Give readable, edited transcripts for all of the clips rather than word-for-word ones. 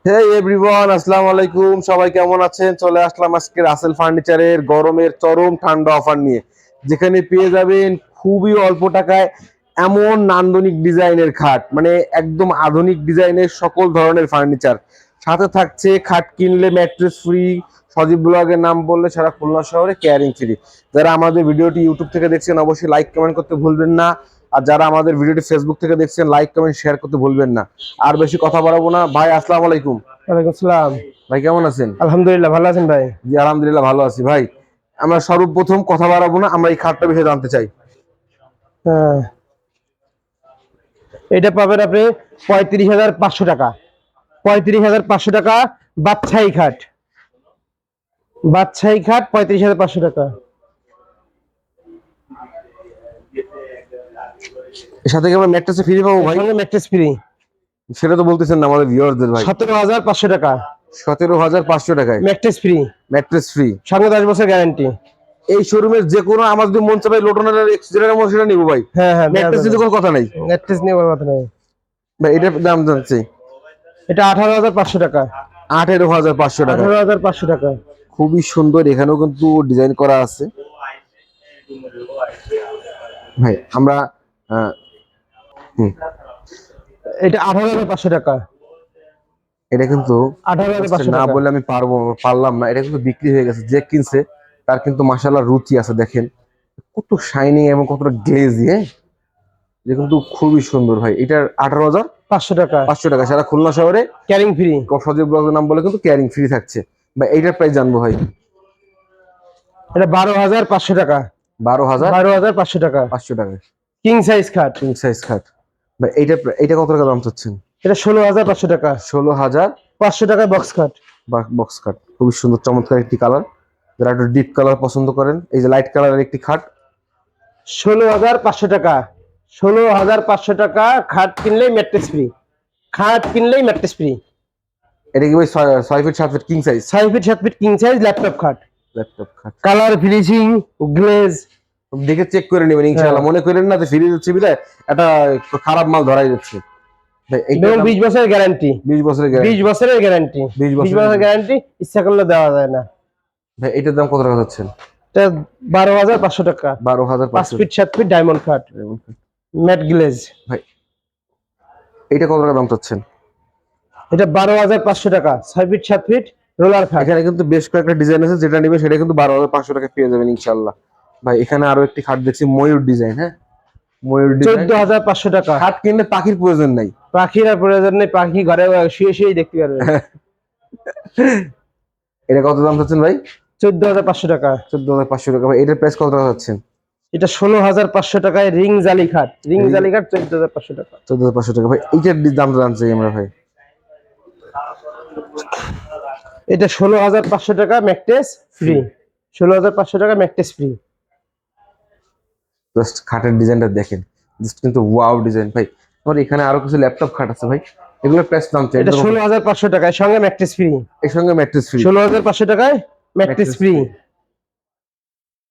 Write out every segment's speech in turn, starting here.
হে everyone, আসসালামু আলাইকুম। সবাই কেমন আছেন? চলে আসলাম আজকে রাসেল ফার্নিচারের গরমের চরম ঠান্ডা অফার নিয়ে, যেখানে পেয়ে যাবেন খুবই অল্প টাকায় এমন নান্দনিক ডিজাইনের খাট, মানে একদম আধুনিক ডিজাইনের সকল ধরনের ফার্নিচার। সাথে থাকছে খাট কিনলে ম্যাট্রেস ফ্রি, সজীব ব্লগের নাম বললে সারা খুলনা শহরে কেয়ারিং ফ্রি। যারা আমাদের ভিডিওটি ইউটিউব থেকে দেখছেন অবশ্যই লাইক কমেন্ট করতে ভুলবেন না, আর যারা আমাদের ভিডিওটি ফেসবুক থেকে দেখছেন লাইক কমেন্ট শেয়ার করতে ভুলবেন না। আর বেশি কথা বাড়াবো না ভাই, আসসালামু আলাইকুম। ওয়ালাইকুম আসসালাম। ভাই কেমন আছেন? আলহামদুলিল্লাহ, ভালো আছেন ভাই? জি আলহামদুলিল্লাহ ভালো আছি ভাই। আমরা সর্বপ্রথম কথা বাড়াবো না, আমরা এই খাটটা বিষয়ে জানতে চাই। হ্যাঁ, এটা পাবেন আপনি 35,500 টাকা। 35,500 টাকা বাদশাহী খাট। বাদশাহী খাট 35,500 টাকা। এর সাথে কি আমরা ম্যাট্রেসে ফ্রি পাবো ভাই? সঙ্গে ম্যাট্রেস ফ্রি। সেটা তো বলতেছেন না আমাদের ভিউয়ারদের ভাই। 17,500 টাকা 17,500 টাকায় ম্যাট্রেস ফ্রি। Mattress free. সঙ্গে 10 বছর গ্যারান্টি। এই শোরুমের যে কোনো আমার যদি মন চায় লোটনের এক্সিডেন্টের মধ্যে সেটা নিবো ভাই। হ্যাঁ হ্যাঁ, ম্যাট্রেস নিতে কোনো কথা নাই ম্যাট্রেস নিয়ে কোনো কথা নেই ভাই। এটার দাম জানছি। এটা 18,500 টাকা। 18,500 টাকা। 18,500 টাকা। খুবই সুন্দর, এখানেও কিন্তু ডিজাইন করা আছে ভাই। আমরা হুম, এটা 18,500 টাকা। এটা কিন্তু 18,500 না টাকা। বলে আমি পারলাম না, এটা কিন্তু বিক্রি হয়ে গেছে। যে কিনছে তার কিন্তু মাশাআল্লাহ রুচি আছে। দেখেন কত শাইনিং এবং কতটা গ্লেজি, হ্যাঁ, যে কিন্তু খুবই সুন্দর ভাই। এটার 18,500 টাকা 500 টাকা সারা খুলনা শহরে ক্যারিং ফ্রি। সজীব ব্লগের নাম বলে কিন্তু ক্যারিং ফ্রি থাকছে ভাই। এইটার প্রাইস জানবো ভাই। এটা 12,500 টাকা। 12,500 12,500 টাকা টাকা কিং সাইজ খাট। কিং সাইজ খাট ভাই। এইটা কত টাকা দাম চাচ্ছেন? এটা 16,500 টাকা। 16,500 টাকা বক্স খাট। বক্স খাট। খুবই সুন্দর চমৎকার একটি কালার। যারা একটু ডিপ কালার পছন্দ করেন, এই যে লাইট কালারের একটি খাট। 16,500 টাকা। 16,500 টাকা খাট কিনলেই ম্যাট্রেস ফ্রি। খাট কিনলেই ম্যাট্রেস ফ্রি। এটা কি ভাই 6 feet 7 feet king size? 6 feet 7 feet king size laptop খাট। ল্যাপটপ খাট। কালার ফিনিশিং গ্লেজ দেখে চেক করে নেবেন ইনশাআল্লাহ। মনে করেন না যে ফ্রি দিচ্ছে বিলে এটা খারাপ মাল ধরাই যাচ্ছে ভাই। এবং 20 বছরের গ্যারান্টি। 20 বছরের গ্যারান্টি। 20 বছরের গ্যারান্টি। 20 20 বছরের গ্যারান্টি ইচ্ছা করলে দেওয়া যায় না ভাই। এটার দাম কত টাকা যাচ্ছেন? এটা 12,500 টাকা। 5 12,500 ফিট 7 ফিট ডায়মন্ড খাট ম্যাট গ্লেজ ভাই। এটা কত টাকা দাম চাচ্ছেন? এটা 12,500 টাকা 6 ফিট 7 ফিট রোলার খাট। এখানে কিন্তু বেশ কয়েকটা ডিজাইন আছে, যেটা নিবে সেটা কিন্তু 12,500 টাকা পেয়ে যাবেন ইনশাআল্লাহ ভাই। এখানে আরো একটি খাট দেখছি ময়ূর ডিজাইন, হ্যাঁ, ময়ূর ডিজাইন। 14,500 টাকা। খাট কিনলে পাখির প্রয়োজন নাই। পাখির আর প্রয়োজন নেই, পাখি ঘরে শুয়ে শুয়ে দেখতে পারবে। এটা কত দাম চাচ্ছেন ভাই? 14,500 টাকা। 14,500 টাকা ভাই। এটার প্রাইস কত টাকা যাচ্ছেন? এটা 16,500 টাকায় রিং জালি খাট। রিং জালি খাট 14,500 টাকা। 14,500 টাকা ভাই। এইটার দামটা জানতে চাই আমরা ভাই। এটা 16,500 টাকা ম্যাট্রেস ফ্রি। 16,500 টাকা ম্যাট্রেস ফ্রি। জাস্ট খাটের ডিজাইনটা দেখেন, জাস্ট কিন্তু ওয়াও ডিজাইন ভাই। আমার এখানে আরো কিছু ল্যাপটপ খাট আছে ভাই, এগুলোর প্রাইস দাম চাই। এটা 16,500 টাকায় সঙ্গে ম্যাট্রেস ফ্রি। এর সঙ্গে ম্যাট্রেস ফ্রি। 16,500 টাকায় ম্যাট্রেস ফ্রি।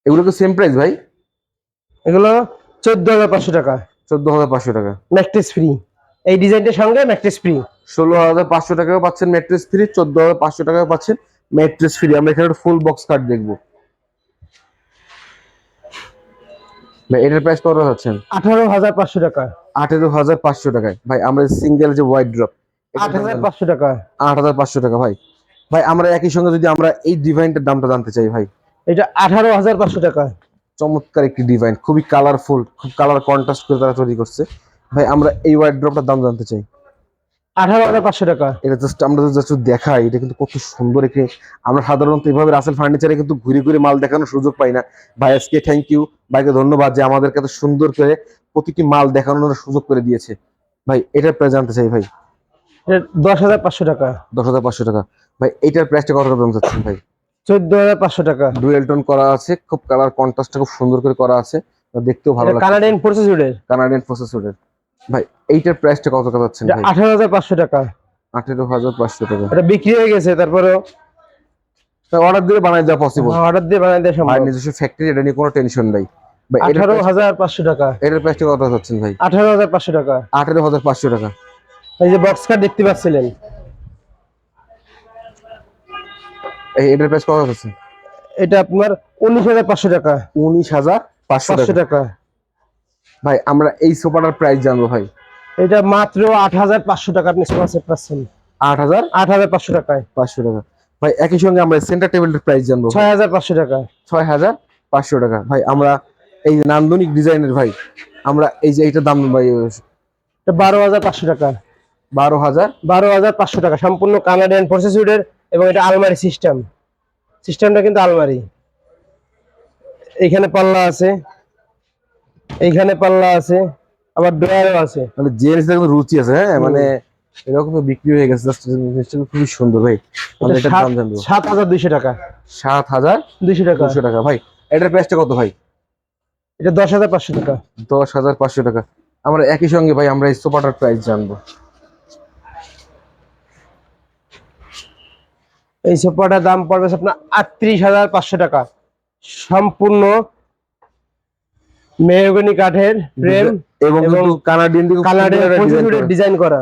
এগুলো কি সেম প্রাইস ভাই? এগুলো 14,500 টাকা 14,500 টাকা ম্যাট্রেস ফ্রি। এই ডিজাইনটার সঙ্গে ম্যাট্রেস ফ্রি। 16,500 টাকাও পাচ্ছেন ম্যাট্রেস ফ্রি, 14,500 টাকাও পাচ্ছেন ম্যাট্রেস ফ্রি। আমরা এখানে ফুল বক্স খাট দেখবো ভাই। এটার প্রাইস কত পাচ্ছেন? 18,500 টাকা। 18,500 টাকায় ভাই। আমরা সিঙ্গেল যে ওয়াইড ড্রপ 8,500 টাকা। 8,500 টাকা ভাই। ভাই আমরা একই সঙ্গে যদি আমরা এই ডিভাইনটার দামটা জানতে চাই ভাই। এটা 18,500 টাকা। চমৎকার একটি ডিভাইন, খুবই কালারফুল, খুব কালার কন্ট্রাস্ট করে তারা তৈরি করছে ভাই। আমরা এই ওয়াইড ড্রপটার দাম জানতে চাই। 18,500 টাকা। এটা জাস্ট আমরা জাস্ট দেখাই, এটা কিন্তু কত সুন্দর একটি। আমরা সাধারণত এইভাবে রাসেল ফার্নিচারে কিন্তু ঘুরে ঘুরে মাল দেখানোর সুযোগ পাই না ভাই। আজকে থ্যাংক ইউ ভাইকে, ধন্যবাদ যে আমাদেরকে এত সুন্দর করে প্রতিটি মাল দেখানোর সুযোগ করে দিয়েছে ভাই। এটার প্রাইস জানতে চাই ভাই। এটা 10,500 টাকা। 10,500 টাকা ভাই। এইটার প্রাইসটা কত দাম চাচ্ছেন ভাই? 14,500 টাকা। ডুয়েল টোন করা আছে, খুব কালার কন্ট্রাস্টটা খুব সুন্দর করে করা আছে, দেখতেও ভালো লাগছে। কানাডিয়ান প্রসেসরের। কানাডিয়ান প্রসেসরের ভাই। এইটার প্রাইসটা কত টাকা যাচ্ছেন ভাই? 18,500 টাকা। 18,500 টাকা। এটা বিক্রি হয়ে গেছে, তারপরেও অর্ডার দিয়ে বানাই দেওয়া পসিবল। অর্ডার দিয়ে বানাই দেওয়া সম্ভব। ভাই নিজস্ব ফ্যাক্টরি, এটা নিয়ে কোনো টেনশন নাই ভাই। 18,500 টাকা। এটার প্রাইসটা কত যাচ্ছেন ভাই? 18,500 টাকা। 18,500 টাকা। এই যে বক্স কাট দেখতে পাচ্ছিলেন, এটার প্রাইস কত আছে? এটা আপনার 19,500 টাকা। 19,500 500 টাকা। টাকা। ভাই আমরা এই সোফাটার প্রাইস জানবো ভাই। এটা মাত্র 8,500 টাকা আপনি সোফা সেট পাচ্ছেন। 8,500 টাকায়। 8,500 টাকা। ভাই একই সঙ্গে আমরা সেন্টার টেবিলের প্রাইস জানবো। 6,500 টাকা। 6,500 টাকা। ভাই আমরা এই যে নান্দনিক ডিজাইনের ভাই, আমরা এই যে এইটার দাম ভাই এটা 12,500 টাকা। 12,000। 12,500 টাকা সম্পূর্ণ কানাডিয়ান প্রসেসরের, এবং এটা আলমারি সিস্টেম। সিস্টেমটা কিন্তু আলমারি। এইখানে পাল্লা আছে, এইখানে পাল্লা আছে, আবার ড্রয়ারও আছে। মানে জেন্টস দেখতে রুচি আছে, হ্যাঁ মানে এরকম বিক্রি হয়ে গেছে, জাস্ট জিনিসটা খুবই সুন্দর ভাই। আমরা এটার দাম জানবো। 7,200 টাকা। 7,200 টাকা। টাকা। ভাই এটার প্রাইসটা কত ভাই? এটা 10,500 টাকা। 10,500 টাকা। আমরা একই সঙ্গে ভাই আমরা এই সোফাটার প্রাইস জানবো। এই সোফাটার দাম পড়বে আপনার 38,500 টাকা। সম্পূর্ণ মেহগনি কাঠের ফ্রেম এবং কিন্তু কানাডিয়ান ডিজাইন করা।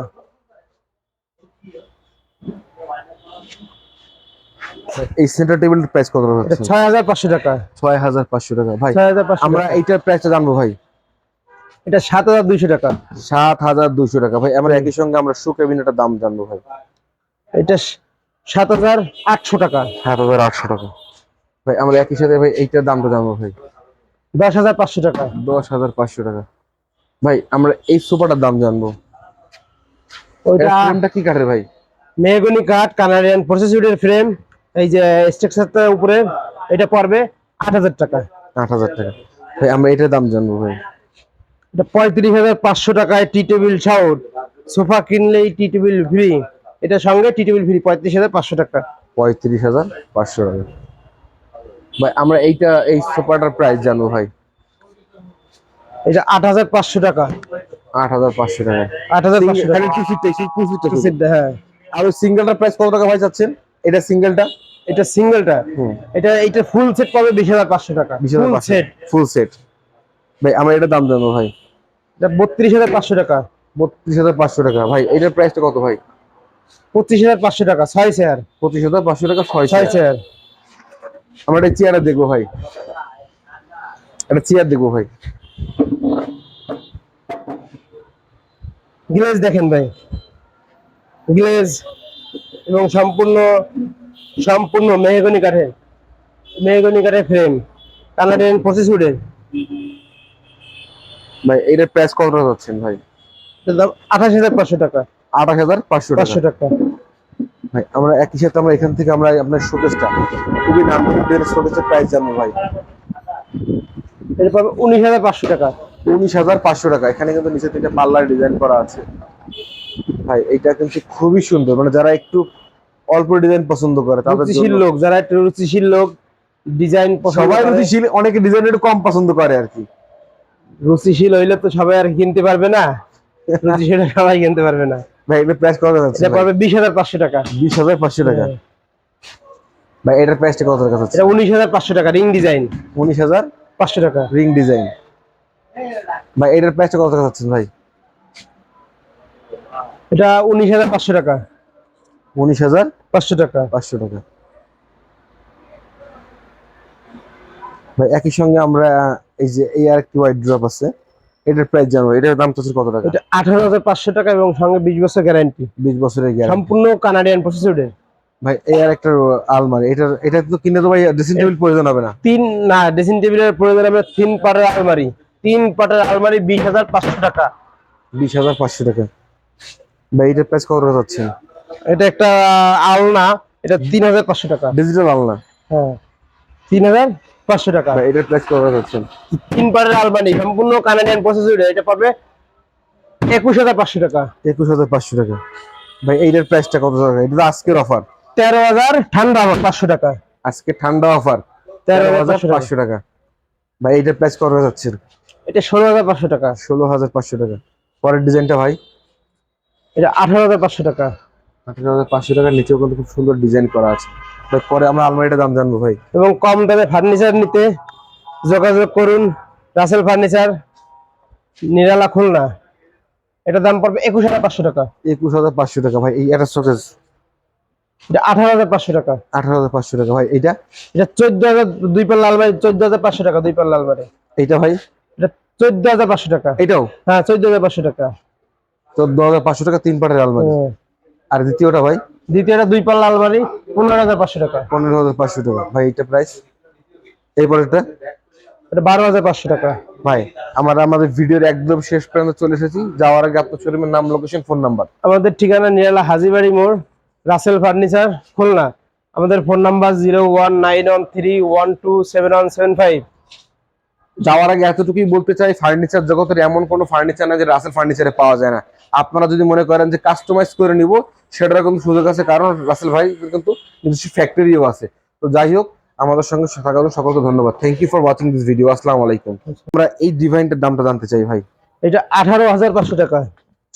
এই সেন্টার টেবিলের প্রাইস কত এটা হচ্ছে? 6,500 টাকা। 6,500 টাকা। ভাই 6,500 আমরা টাকা। এইটার প্রাইসটা জানবো ভাই। এটা 7,200 টাকা। 7,200 টাকা। ভাই আমরা একই সঙ্গে আমরা শু ক্যাবিনেটের দাম জানবো ভাই। এটা 7,800 টাকা। 7,800 টাকা। ভাই আমরা একই সাথে ভাই এইটার দামটা জানবো ভাই। 10,500 টাকা। 10,500 টাকা। ভাই আমরা এই সোফাটার দাম জানবো। ওইটা ফ্রেমটা কি কাঠের ভাই? মেহগনি কাঠ, কানাডিয়ান প্রসেসরের ফ্রেম। এই যে স্ট্রাকচারটা উপরে, এটা পড়বে 8,000 টাকা। 8,000 টাকা। ভাই আমরা এটার দাম জানবো ভাই। এটা 35,500 টাকায় টি টেবিল সহ। সোফা কিনলেই টি টেবিল ফ্রি। এটা সঙ্গে টি টেবিল ফ্রি 35,500 টাকা। 35,500 টাকা। ভাই আমরা এইটা এই সোফাটার প্রাইস জানবো ভাই। এটা 8,500 টাকা। 8,500 টাকা। 8,500 টাকা। খালি টু সিটটা। হ্যাঁ। আর ওই সিঙ্গেলটার প্রাইস কত টাকা ভাই চাচ্ছেন? এটা সিঙ্গেলটা? এটা সিঙ্গেলটা। এটা ফুল সেট পাবে 20,500 টাকা। 20,500 ফুল সেট। ভাই আমরা এটার দাম জানবো ভাই। এটা 32,500 টাকা। 32,500 টাকা। ভাই এটার প্রাইসটা কত ভাই? 25,500 টাকা 6 চেয়ার। 25,500 টাকা 6 6 চেয়ার। আমরা একটা চেয়ার দেখবো ভাই। একটা চেয়ার দেখবো ভাই। গ্লেজ দেখেন ভাই, গ্লেজ এবং সম্পূর্ণ সম্পূর্ণ মেহগনি কাঠের, মেহগনি কাঠের ফ্রেম, কানাডিয়ান প্রসেসরের। ভাই এটার প্রাইস কত যাচ্ছেন ভাই? এটার দাম 28,500 টাকা। 28,500 টাকা। 500 টাকা। ভাই আমরা একই সাথে আমরা এখান থেকে আমরা আপনার শোকেসটা খুবই নান্দনিক শোকেসের প্রাইস জানবো ভাই। এটা পাবে 19,500 টাকা। 19,500 টাকা। এখানে কিন্তু নিচে থেকে পাল্লার ডিজাইন করা আছে ভাই। এটা কিন্তু খুবই সুন্দর, মানে যারা একটু অল্প ডিজাইন পছন্দ করে তাদের রুচিশীল জন্য। লোক, যারা একটু রুচিশীল লোক, ডিজাইন সবাই রুচিশীল, অনেকে ডিজাইন একটু কম পছন্দ করে আর কি। রুচিশীল হইলে তো সবাই আর কিনতে পারবে না, রুচিশীল সবাই কিনতে পারবে না। ভাই এটার প্রাইস কত যাচ্ছে? এটা পাবে 20,500 টাকা। 20,500 টাকা। হ্যাঁ। ভাই এটার প্রাইসটা কত টাকা যাচ্ছে? এটা 19,500 টাকা রিং ডিজাইন। 19,500 টাকা রিং ডিজাইন। ভাই এটার প্রাইসটা কত টাকা যাচ্ছে ভাই? এটা 19,500 টাকা। 19,500 টাকা। টাকা। ভাই একই সঙ্গে আমরা এই যে এই আরেকটি ওয়াইড ড্রপ আছে, এটার প্রাইস জানবো। এটার দাম তো কত টাকা? এটা 18,500 টাকা এবং সঙ্গে 20 বছর গ্যারান্টি। 20 বছরের গ্যারান্টি। সম্পূর্ণ কানাডিয়ান প্রসেসরের। ভাই এই আরেকটা আলমারি, এটা তো কিনে তো ভাই ড্রেসিং টেবিল প্রয়োজন হবে না? না, ড্রেসিং টেবিলের প্রয়োজন হবে 3 পাটের আলমারি। 3 পাটের আলমারি 20,500 টাকা। 20,500 টাকা। ভাই এটার প্রাইস কত টাকা যাচ্ছে? এটা একটা আলনা, এটা 3,500 টাকা। ডিজিটাল আলনা। হ্যাঁ, 3,500 টাকা। ভাই এটার প্রাইস কত টাকা যাচ্ছে? 3 পাটের আলমারি সম্পূর্ণ কানাডিয়ান প্রসেসরের, এটা পাবে 21,500 টাকা। 21,500 টাকা। ভাই এইটার প্রাইসটা কত টাকা? এটা তো আজকের অফার। 13,000 ঠান্ডা 500 টাকা। আজকে ঠান্ডা অফার 13,500 টাকা। ভাই এইটার প্রাইস কত টাকা যাচ্ছে? এটা 16,500 টাকা। 16,500 টাকা। পরের ডিজাইনটা ভাই? এটা 18,500 টাকা। 18,500 টাকার নিচেও কিন্তু খুব সুন্দর ডিজাইন করা আছে। ভাই পরে আমরা আলমারিটার দাম জানবো ভাই। এবং কম দামে ফার্নিচার নিতে যোগাযোগ করুন রাসেল ফার্নিচার, নিরালা, খুলনা। এটা দাম পড়বে 21,500 টাকা। 21,500 টাকা। ভাই এই একটা শোকেস এটা 18,500 টাকা। 18,500 টাকা ভাই। এটা এটা 14,000 দুই পাল্লা আলমারি, 14,500 টাকা দুই পাল্লা আলমারি। এইটা ভাই এটা 14,500 টাকা। এটাও হ্যাঁ 14,500 টাকা। 14,500 টাকা 3 পাটের আলমারি। হুম। আর দ্বিতীয়টা ভাই দ্বিতীয়টা দুই পাল্লা আলমারি 15,500 টাকা। 15,500 টাকা ভাই। এটা প্রাইস এইবারটা এটা 12,500 টাকা। ভাই আমাদের ভিডিওর একদম শেষ পর্যন্ত চলে এসেছি। যাওয়ার আগে আপনার শোরুমের নাম, লোকেশন, ফোন নাম্বার। আমাদের ঠিকানা নিরালা হাজীবাড়ি মোড়, রাসেল ফার্নিচার, খুলনা। আমাদের ফোন নাম্বার 01913127175। যাওয়ার আগে এতটুকুই বলতে চাই, ফার্নিচার জগতের এমন কোনো ফার্নিচার না যে রাসেল ফার্নিচারে পাওয়া যায় না। আপনারা যদি মনে করেন যে কাস্টমাইজ করে নিব, সেটার কিন্তু সুযোগ আছে, কারণ রাসেল ভাই কিন্তু নিজস্ব ফ্যাক্টরিও আছে। তো যাই হোক, আমাদের সঙ্গে থাকার জন্য সকলকে ধন্যবাদ। Thank you for watching this video. আসসালামু আলাইকুম। আমরা এই ডিভাইনটার দামটা জানতে চাই ভাই। এটা 18,500 টাকা।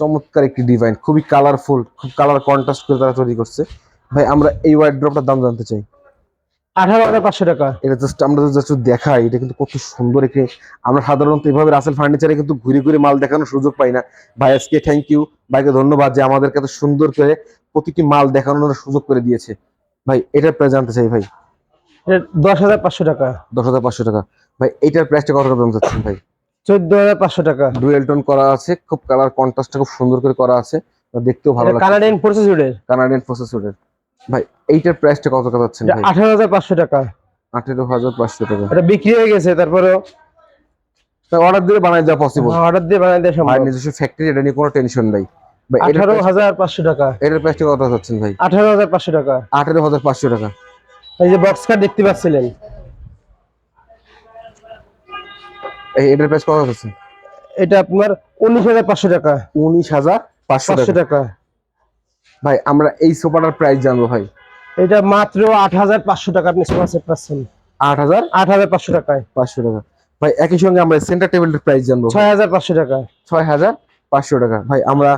চমৎকার একটি ডিভাইন, খুবই কালারফুল, খুব কালার কন্ট্রাস্ট করে তারা তৈরি করছে ভাই। আমরা এই ওয়ার্ড্রপটার দাম জানতে চাই। 18,500 টাকা। এটা জাস্ট আমরা জাস্ট দেখাই, এটা কিন্তু কত সুন্দর। একে আমরা সাধারণত এভাবে রাসেল ফার্নিচারে কিন্তু ঘুরে ঘুরে মাল দেখানোর সুযোগ পাই না ভাই। আজকে থ্যাংক ইউ ভাইকে, ধন্যবাদ যে আমাদেরকে এত সুন্দর করে প্রতিটি মাল দেখানোর সুযোগ করে দিয়েছে ভাই। এটার প্রাইস জানতে চাই ভাই। এটা 10,500 টাকা। 10,500 টাকা ভাই। এইটার প্রাইসটা কত দাম চাচ্ছেন ভাই? 14,500 টাকা। ডুয়েল টোন করা আছে, খুব কালার কন্ট্রাস্টটা খুব সুন্দর করে করা আছে, দেখতেও ভালো লাগছে। কানাডিয়ান প্রসেসরের। কানাডিয়ান প্রসেসরের ভাই। এইটার প্রাইসটা কত টাকা যাচ্ছেন এটা ভাই? 18,500 টাকা। 18,500 টাকা। এটা বিক্রি হয়ে গেছে, তারপরেও অর্ডার দিলে বানাই দেওয়া পসিবল। অর্ডার দিয়ে বানাই দেওয়া ভাই সম্ভব। নিজস্ব ফ্যাক্টরি, এটা নিয়ে কোনো টেনশন নাই ভাই। 18,500 টাকা। এটার প্রাইসটা কত যাচ্ছেন ভাই? 18,500 টাকা। 18,500 টাকা। এই যে বক্স কাট দেখতে পাচ্ছিলেন, এটার প্রাইস কত যাচ্ছেন? এটা আপনার 19,500 টাকা। 19,500 500 টাকা টাকা। ভাই। আমরা এই সোফাটার প্রাইস জানবো ভাই। এটা মাত্র 8,500 টাকা আপনি সোফা সেট পাচ্ছেন। 8,500 টাকায়। 8,500 টাকা ভাই। একই সঙ্গে আমরা সেন্টার টেবিলের প্রাইস জানবো। 6,500 টাকা। 6,500 টাকা ভাই। আমরা